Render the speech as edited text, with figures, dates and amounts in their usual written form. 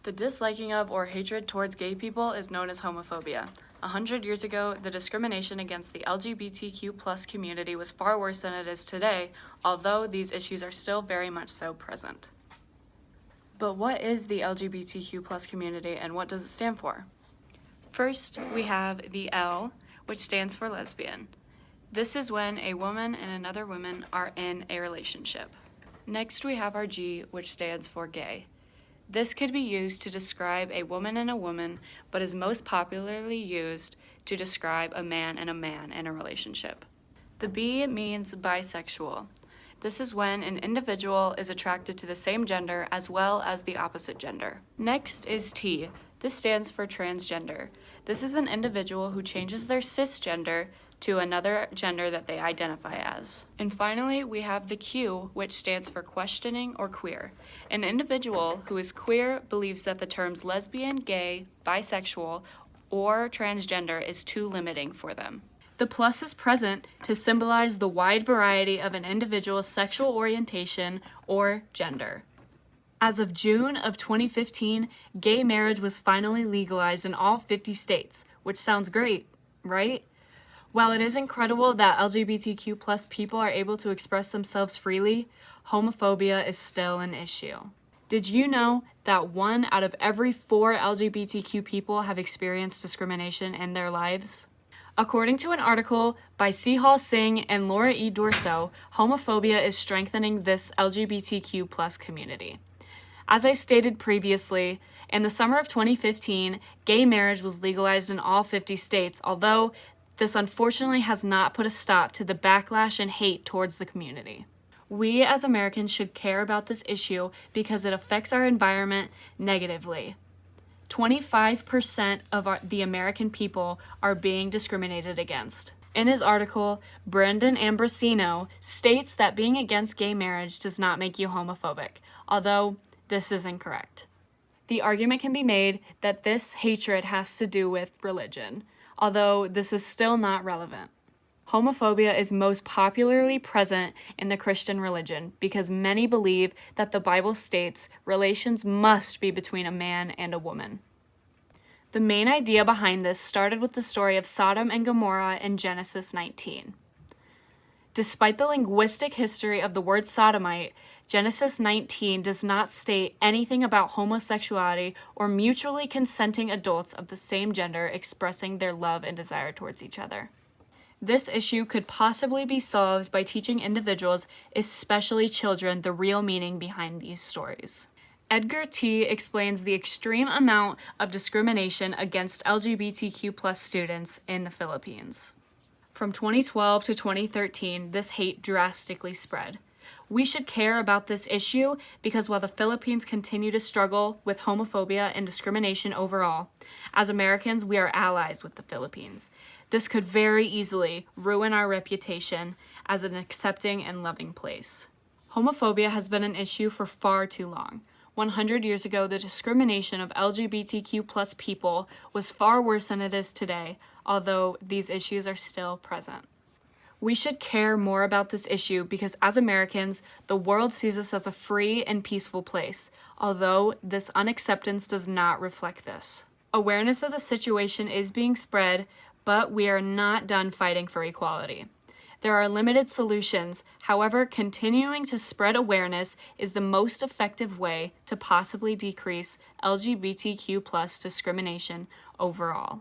The disliking of or hatred towards gay people is known as homophobia. 100 years ago, the discrimination against the LGBTQ+ community was far worse than it is today, although these issues are still very much so present. But what is the LGBTQ+ community and what does it stand for? First, we have the L, which stands for lesbian. This is when a woman and another woman are in a relationship. Next, we have our G, which stands for gay. This could be used to describe a woman and a woman, but is most popularly used to describe a man and a man in a relationship. The B means bisexual. This is when an individual is attracted to the same gender as well as the opposite gender. Next is T. This stands for transgender. This is an individual who changes their cisgender to another gender that they identify as. And finally, we have the Q, which stands for questioning or queer. An individual who is queer believes that the terms lesbian, gay, bisexual, or transgender is too limiting for them. The plus is present to symbolize the wide variety of an individual's sexual orientation or gender. As of June of 2015, gay marriage was finally legalized in all 50 states, which sounds great, right? While it is incredible that LGBTQ+ people are able to express themselves freely, homophobia is still an issue. Did you know that 1 out of every 4 LGBTQ people have experienced discrimination in their lives? According to an article by Sehal Singh and Laura E. Dorso, homophobia is strengthening this LGBTQ+ community. As I stated previously, in the summer of 2015, gay marriage was legalized in all 50 states, although this unfortunately has not put a stop to the backlash and hate towards the community. We as Americans should care about this issue because it affects our environment negatively. 25% of the American people are being discriminated against. In his article, Brendan Ambrosino states that being against gay marriage does not make you homophobic, although this is incorrect. The argument can be made that this hatred has to do with religion, although this is still not relevant. Homophobia is most popularly present in the Christian religion because many believe that the Bible states relations must be between a man and a woman. The main idea behind this started with the story of Sodom and Gomorrah in Genesis 19. Despite the linguistic history of the word sodomite, Genesis 19 does not state anything about homosexuality or mutually consenting adults of the same gender expressing their love and desire towards each other. This issue could possibly be solved by teaching individuals, especially children, the real meaning behind these stories. Edgar T. explains the extreme amount of discrimination against LGBTQ+ students in the Philippines. From 2012 to 2013, this hate drastically spread. We should care about this issue because while the Philippines continue to struggle with homophobia and discrimination overall, as Americans, we are allies with the Philippines. This could very easily ruin our reputation as an accepting and loving place. Homophobia has been an issue for far too long. 100 years ago, the discrimination of LGBTQ+ people was far worse than it is today, although these issues are still present. We should care more about this issue because as Americans, the world sees us as a free and peaceful place, although this unacceptance does not reflect this. Awareness of the situation is being spread, but we are not done fighting for equality. There are limited solutions, however, continuing to spread awareness is the most effective way to possibly decrease LGBTQ+ discrimination overall.